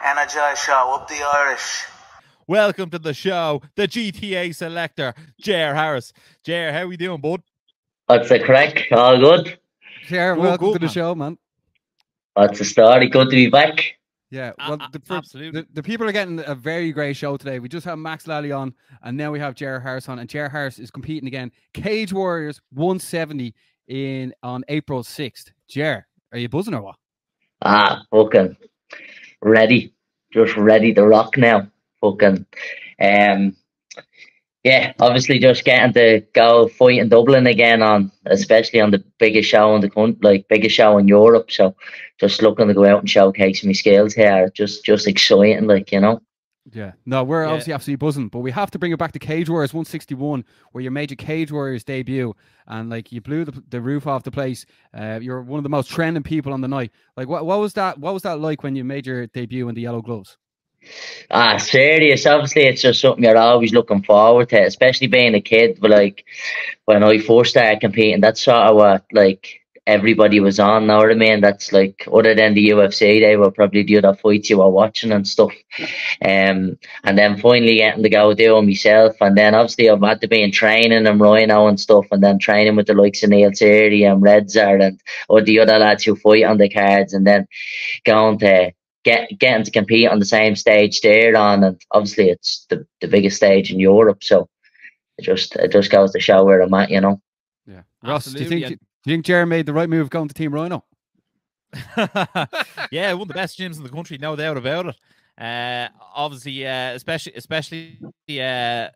Energized show, up the Irish. Welcome to the show, the GTA selector, Jer Harris. Jer, how we doing, bud? What's the crack? All good? Jer, welcome to the show, man. What's the story? Good to be back. Yeah, well, absolutely. The people are getting a very great show today. We just have Max Lally on, and now we have Jer Harris on, and Jer Harris is competing again. Cage Warriors 170 on April 6th. Jer, are you buzzing or what? Fucking ready. Just ready to rock now. Fucking, yeah, obviously just getting to go fight in Dublin again especially on the biggest show in the country, like biggest show in Europe. So just looking to go out and showcase my skills here. Just exciting, like, you know. Yeah, no, we're obviously absolutely buzzing, but we have to bring it back to Cage Warriors 161, where you made your Cage Warriors debut, and like you blew the roof off the place. You're one of the most trending people on the night. Like, what was that? What was that like when you made your debut in the yellow gloves? Serious. Obviously, it's just something you're always looking forward to, especially being a kid. But like when I first started competing, that's sort of what like everybody was on. Know what I mean? That's like, other than the UFC, they were probably the other fights you were watching and stuff. And then finally getting to go do it myself, and then obviously I've had to be in training and Ryano and stuff, and then training with the likes of Neil Seary and Redzard or the other lads who fight on the cards, and then going to getting to compete on the same stage there on, and obviously it's the biggest stage in Europe, so it just goes to show where I'm at, you know. Yeah, Ross, do you think Jer made the right move going to Team Ryano? Yeah, one of the best gyms in the country, no doubt about it. Obviously, especially in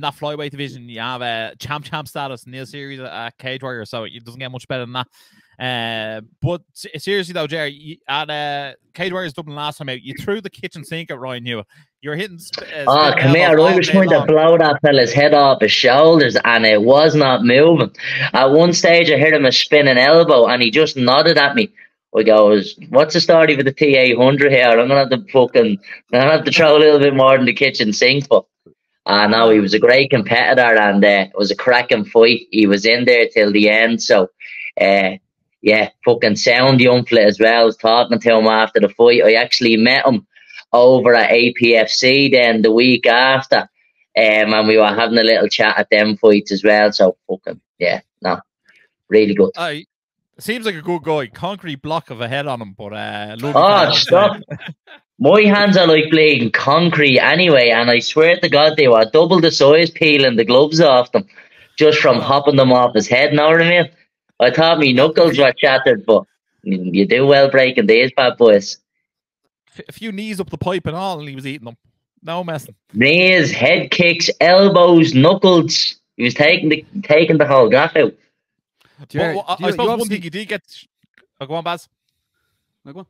that flyweight division, you have champ status, Neil Series at Cage Warrior, so it doesn't get much better than that. But seriously though, Jerry, at Cage Warriors Dublin last time out, you threw the kitchen sink at Ryan Hewitt. You're hitting. Come here! I was trying to blow that fella's head off his shoulders, and it was not moving. At one stage, I heard him a spinning elbow, and he just nodded at me. I goes, "What's the story with the TA100 here? I'm gonna have to throw a little bit more than the kitchen sink." But no, he was a great competitor, and it was a cracking fight. He was in there till the end, so. Yeah, fucking sound young fella as well. I was talking to him after the fight. I actually met him over at APFC then the week after. And we were having a little chat at them fights as well. So fucking, yeah, no, really good. Seems like a good guy. Concrete block of a head on him, but stop. My hands are like bleeding concrete anyway, and I swear to God they were double the size peeling the gloves off them just from hopping them off his head, know what I mean? I thought me knuckles were shattered, but you do well breaking these bad boys. A few knees up the pipe and all, and he was eating them. No messing. Knees, head kicks, elbows, knuckles. He was taking the whole gaff out. I suppose one thing you did get. Go on, Baz. Go on.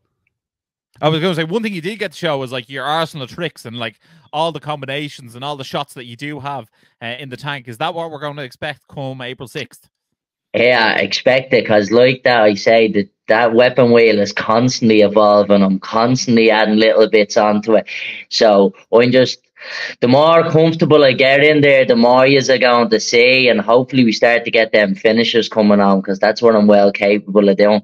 I was going to say one thing you did get to show was like your arsenal of tricks and like all the combinations and all the shots that you do have in the tank. Is that what we're going to expect come April 6th? Yeah, I expect it, because like that, I say that weapon wheel is constantly evolving. I'm constantly adding little bits onto it. So I'm just, the more comfortable I get in there, the more you're going to see, and hopefully we start to get them finishers coming on, because that's what I'm well capable of doing.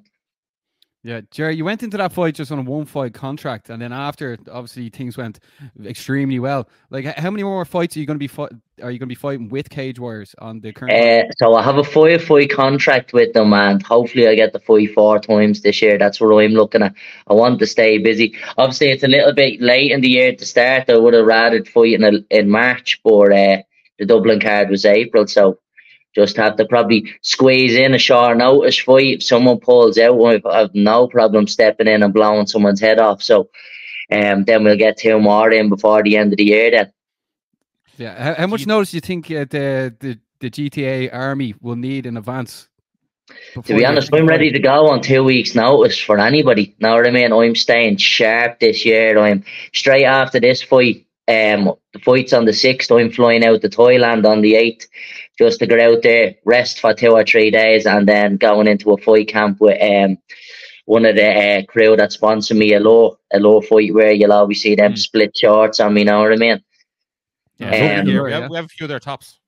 Yeah, Jerry, you went into that fight just on a 1-fight contract, and then after, obviously, things went extremely well. Like, how many more fights are you going to be fighting with Cage Warriors on the current? So I have a 5-fight contract with them, and hopefully I get the fight 4 times this year. That's what I'm looking at. I want to stay busy. Obviously, it's a little bit late in the year to start. I would have rather fight in March, but the Dublin card was April, so just have to probably squeeze in a short notice fight. If someone pulls out, I have no problem stepping in and blowing someone's head off. So then we'll get 2 more in before the end of the year then. Yeah. How much notice do you think the GTA army will need in advance? To be honest, I'm ready to go on 2 weeks' notice for anybody. Know what I mean? I'm staying sharp this year. I'm straight after this fight. The fight's on the 6th. I'm flying out to Thailand on the 8th just to get out there, rest for 2 or 3 days, and then going into a fight camp with one of the crew that sponsor me, a low fight, where you'll always see them split shorts on me. Know what I mean? Yeah, we have a few of their tops.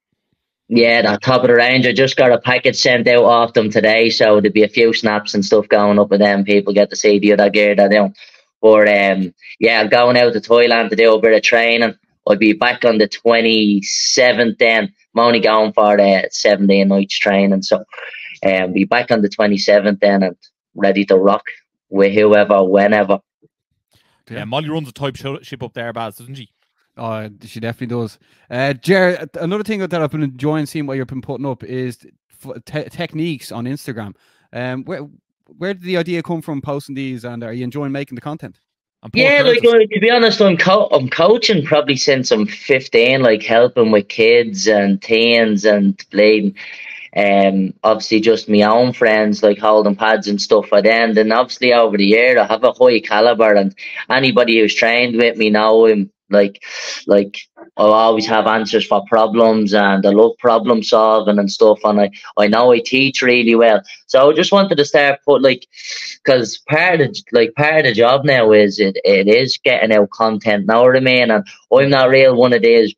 Yeah, the top of the range. I just got a package sent out off them today, so there'll be a few snaps and stuff going up with them. People get to see the other gear that they don't. But yeah, I'm going out to Thailand to do a bit of training. I'll be back on the 27th then. I'm only going for 17 nights training, so be back on the 27th then and ready to rock with whoever, whenever. Yeah, Molly runs a type ship up there, Baz, doesn't she? Oh, she definitely does. Jer, another thing that I've been enjoying seeing what you've been putting up is techniques on Instagram. Where did the idea come from posting these, and are you enjoying making the content? Yeah, like to be honest, I'm coaching probably since I'm 15, like helping with kids and teens and playing. Obviously just my own friends, like holding pads and stuff like that. And then obviously over the year I have a high caliber, and anybody who's trained with me know him. Like I'll always have answers for problems, and I love problem solving and stuff, and I know I teach really well. So I just wanted to start because part of the job now is it is getting out content, know what I mean? And I'm not real one of these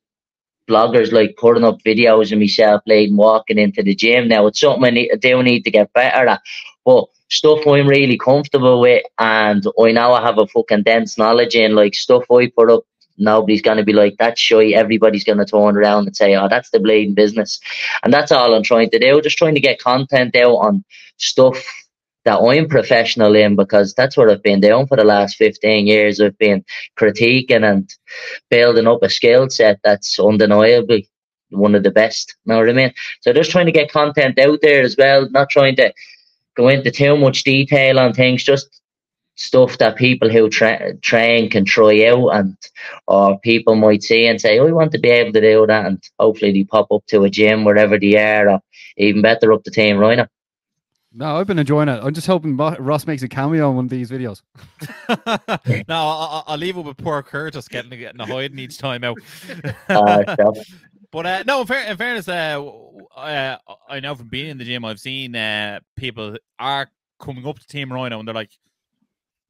bloggers like putting up videos of myself playing walking into the gym. Now it's something I do need to get better at, but stuff I'm really comfortable with, and I know I have a fucking dense knowledge in, like stuff I put up. Nobody's going to be like, that's shy. Everybody's going to turn around and say, oh, that's the bleeding business. And that's all I'm trying to do. Just trying to get content out on stuff that I'm professional in, because that's what I've been doing for the last 15 years. I've been critiquing and building up a skill set that's undeniably one of the best. Know what I mean? So just trying to get content out there as well, not trying to go into too much detail on things, just stuff that people who train can try out, and or people might see and say, oh, I want to be able to do that, and hopefully they pop up to a gym wherever they are, or even better up to Team Ryano. No, I've been enjoying it. I'm just hoping Ross makes a cameo on one of these videos. No, I'll leave it with poor Curtis getting a hiding each time out. But no, in fairness, I know from being in the gym, I've seen people are coming up to Team Ryano and they're like,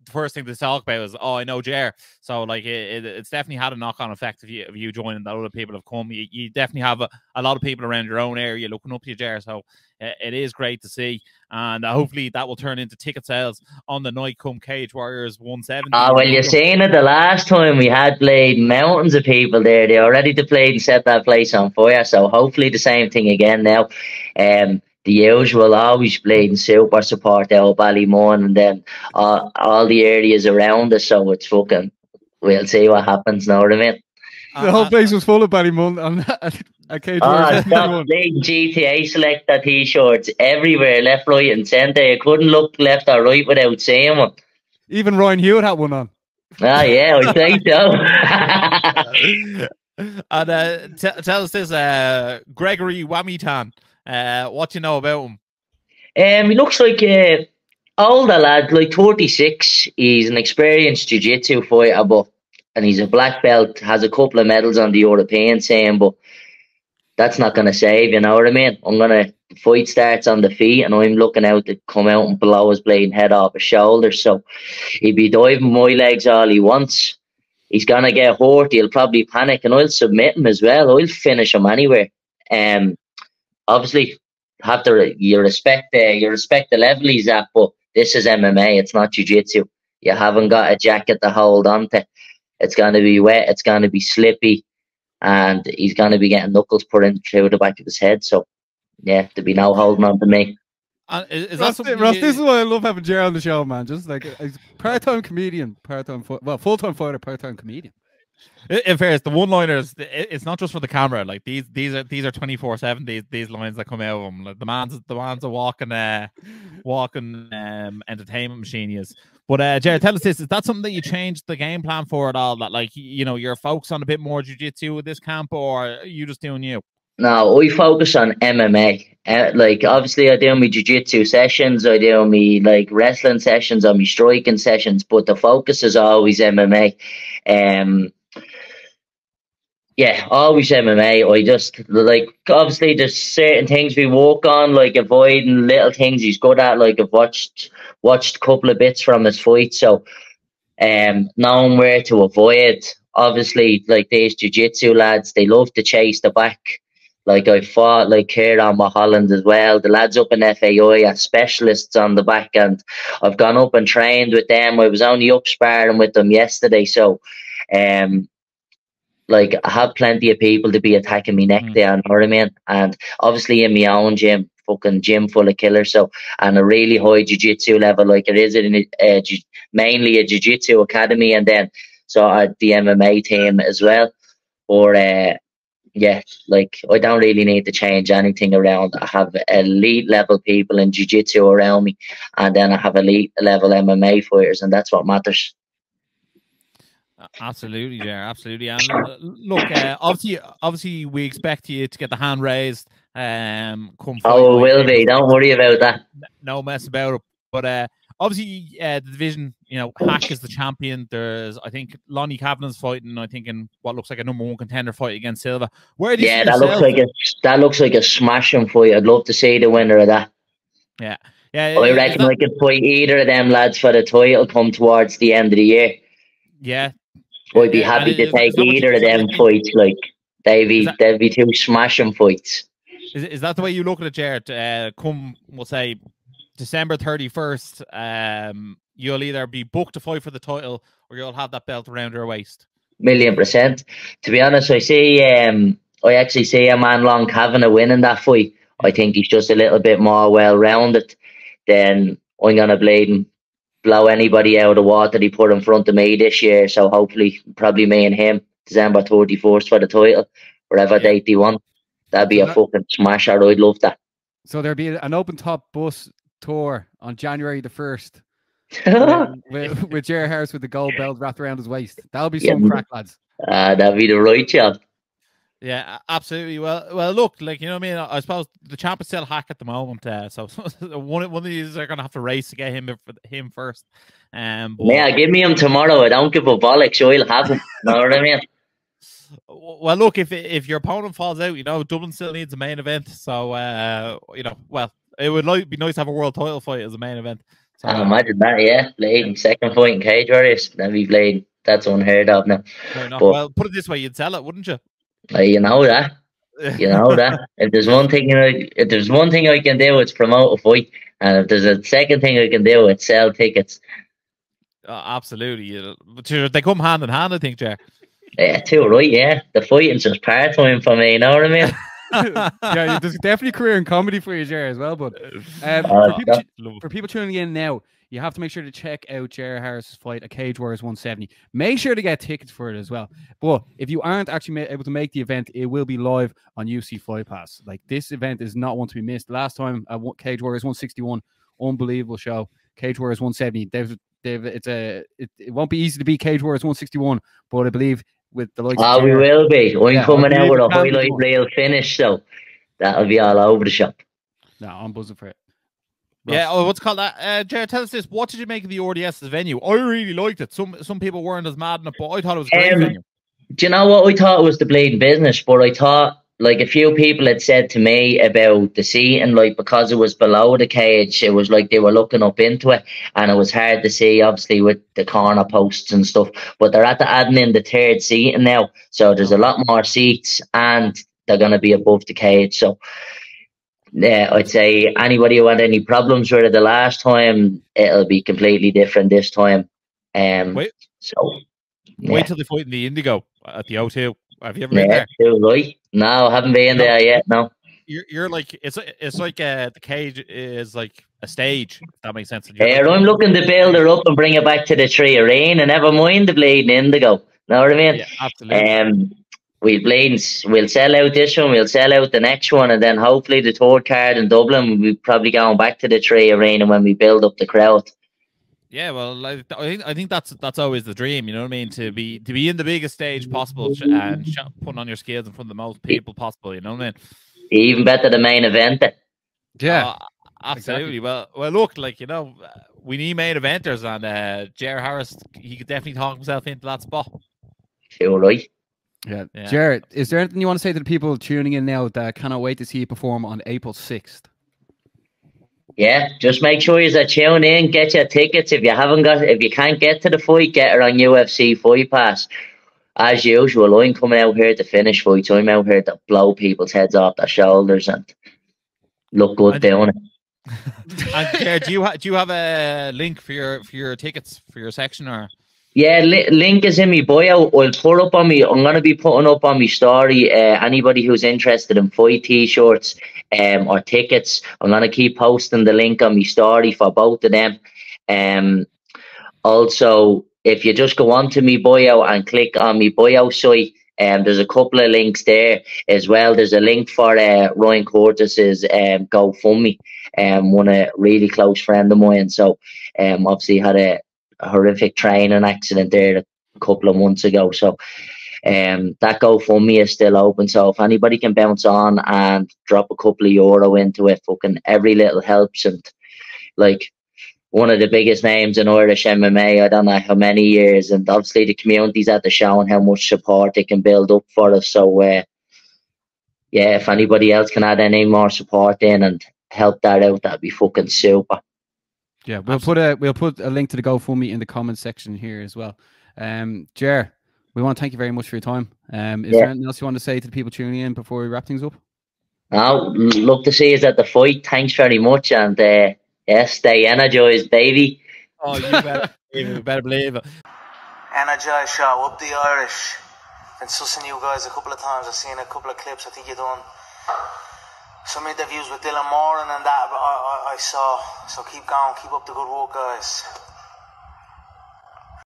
the first thing to talk about is, oh, I know Jer. So like it's definitely had a knock-on effect of you joining, that other people have come. You definitely have a lot of people around your own area looking up to you, Jer. So it is great to see, and hopefully that will turn into ticket sales on the night come Cage Warriors 170. Oh, well, you've seen it the last time we had played mountains of people there. They were ready to play and set that place on fire. So hopefully the same thing again now. The usual always playing super support out Ballymun, and then all the areas around us. So it's fucking, we'll see what happens. Know what I mean? The whole place was full of Ballymun and Cage Warriors. Stop big GTA Selector t-shirts everywhere, left, right, and centre. You couldn't look left or right without seeing one. Even Ryan Hewitt had one on. Ah, yeah, I think so. And tell us this, Gregory Wamitan. What you know about him? He looks like older lad, like 36. He's an experienced jiu-jitsu fighter, and he's a black belt, has a couple of medals on the European scene, but that's not going to save, you know what I mean? The fight starts on the feet, and I'm looking out to come out and blow his bleeding head off his shoulders. So he'd be diving my legs all he wants. He's going to get hurt. He'll probably panic, and I'll submit him as well. I'll finish him anywhere. Obviously, you respect the level he's at, but this is MMA. It's not jiu-jitsu. You haven't got a jacket to hold on to. It's going to be wet. It's going to be slippy, and he's going to be getting knuckles put in through the back of his head. So, yeah, there'll be no holding on to me. Ross, this is why I love having Jerry on the show, man. Just like a part-time comedian, full-time fighter, part-time comedian. In fairness, the one-liners, it's not just for the camera. Like these are 24/7. These lines that come out of them. Like the man's a walking entertainment machine he is. But Jared, tell us this: is that something that you changed the game plan for at all? That like you're focused on a bit more jiu-jitsu with this camp, or are you just doing you? No, we focus on MMA. Like obviously, I do my jiu-jitsu sessions, I do my like wrestling sessions, or my striking sessions, but the focus is always MMA. Yeah, always MMA. I just like obviously there's certain things we work on, like avoiding little things he's good at. Like I've watched a couple of bits from his fight, so knowing where to avoid. Obviously, like these jiu-jitsu lads, they love to chase the back. Like I fought like Kieran Mulholland as well. The lads up in FAI are specialists on the back, and I've gone up and trained with them. I was only up sparring with them yesterday, so like I have plenty of people to be attacking me neck there, you know what I mean? And obviously in my own gym, fucking gym full of killers, so, and a really high jiu-jitsu level, like it is in mainly a jiu-jitsu academy, and then so the MMA team as well. Or yeah, like I don't really need to change anything around. I have elite level people in jiu-jitsu around me, and then I have elite level MMA fighters, and that's what matters. Absolutely, yeah, absolutely. And look, obviously, we expect you to get the hand raised. Come oh, it will be. Don't worry about that. No mess about it. But obviously, the division, you know, Hack is the champion. There's, I think, Lonnie Kavanagh's fighting, I think, in what looks like a #1 contender fight against Silva. Where do you see that looks like a smashing fight. I'd love to see the winner of that. Yeah. I reckon I could fight either of them lads for the title come towards the end of the year. Yeah. I'd be happy to take either of them fights. Like they'd be two smashing fights. Is that the way you look at it, Jared? Come, we'll say, December 31st, you'll either be booked to fight for the title or you'll have that belt around your waist. 1,000,000%. To be honest, I actually see a man Long Kavanagh winning that fight. I think he's just a little bit more well-rounded. Then I'm going to blow anybody out of the water he put in front of me this year. So hopefully, probably me and him, December 31st for the title, whatever date they want. That'd be a fucking smasher. I'd love that. So there'll be an open top bus tour on January the 1st with Jerry Harris with the gold belt wrapped around his waist. That'll be some crack, lads. That'd be the right job. Yeah, absolutely. Well, look, like, you know what I mean? I suppose the champ is still Hack at the moment, so one of these are going to have to race to get him first. Yeah, give me him tomorrow. I don't give a bollocks. I'll have him. Know what I mean? Well, look, if your opponent falls out, you know, Dublin still needs a main event. So, you know, well, it would be nice to have a world title fight as a main event. So, imagine that, yeah. Bleeding second fight in Cage Warriors. That'd be bleeding. That's unheard of now. Well, put it this way, you'd sell it, wouldn't you? You know that. You know that. If there's one thing I can do, it's promote a fight, and if there's a second thing I can do, it's sell tickets. Absolutely, they come hand in hand, I think, Jack. Yeah, too right. Yeah, the fighting's just part time for me. You know what I mean? Yeah, there's definitely a career in comedy for you, Jerry, as well. But for people tuning in now, you have to make sure to check out Jerry Harris's fight at Cage Warriors 170. Make sure to get tickets for it as well. But if you aren't actually able to make the event, it will be live on UFC Fight Pass. Like, this event is not one to be missed. Last time at Cage Warriors 161, unbelievable show. Cage Warriors 170. It won't be easy to beat Cage Warriors 161, but I believe with the likes of we will be. I'm coming out with a highlight reel finish, so that'll be all over the shop. No, I'm buzzing for it. Yeah, what's called that? Jared, tell us this. What did you make of the RDS venue? I really liked it. Some people weren't as mad on it, but I thought it was a great venue. Do you know what? I thought it was the bleeding business, but I thought, like, a few people had said to me about the seating, like, because it was below the cage, it was like they were looking up into it, and it was hard to see, obviously, with the corner posts and stuff. But they're adding in the third seating now, so there's a lot more seats, and they're going to be above the cage. So, yeah, I'd say anybody who had any problems with it the last time, it'll be completely different this time. Wait till they fight in the Indigo at the O2. Have you ever been there? Right. No, I haven't been there yet. No. You're like, it's like the cage is like a stage. If that makes sense. Yeah, I'm looking to build her up and bring it back to the Tree Arena. Never mind the bleeding Indigo. Know what I mean? Yeah, absolutely. We'll sell out this one, we'll sell out the next one, and then hopefully the third card in Dublin, we'll probably going back to the Tree Arena when we build up the crowd. Yeah, well, I think that's always the dream, you know what I mean? To be in the biggest stage possible and putting on your skills in front of the most people possible, you know what I mean? Even better the main event. Yeah, absolutely. Exactly. Well, look, like, you know, we need main eventers, and Jerry Harris, he could definitely talk himself into that spot. Feel right. Yeah. Jared, is there anything you want to say to the people tuning in now that cannot wait to see you perform on April 6th? Yeah, just make sure you tune in, get your tickets. If you can't get to the fight, get it on UFC Fight Pass. as usual, I'm coming out here to finish fights. I'm out here to blow people's heads off their shoulders and look good doing it. And Claire, do you have a link for your tickets for your section or? Yeah, link is in my bio. I'll put up on me. I'm gonna be putting up on my story. Anybody who's interested in fight t-shirts or tickets, I'm gonna keep posting the link on my story for both of them. Also, if you just go onto my bio and click on my bio site, there's a couple of links there as well. There's a link for Ryan Curtis's GoFundMe, one a really close friend of mine. So obviously had a horrific training accident there a couple of months ago. So that GoFundMe is still open. So if anybody can bounce on and drop a couple of euro into it, fucking every little helps. And like, one of the biggest names in Irish MMA, I don't know how many years, and obviously the community's at the show and how much support they can build up for us. So yeah, if anybody else can add any more support in and help that out, that'd be fucking super. Yeah, we'll put a link to the GoFundMe in the comments section here as well. Ger, we want to thank you very much for your time. Is there anything else you want to say to the people tuning in before we wrap things up? No, love to see us at the fight. Thanks very much, and stay energized, baby. Oh, you better believe it. Energized show, up the Irish. Been sussing you guys a couple of times. I've seen a couple of clips. I think you done some interviews with Dylan Moran and that I saw. So keep going, keep up the good work, guys.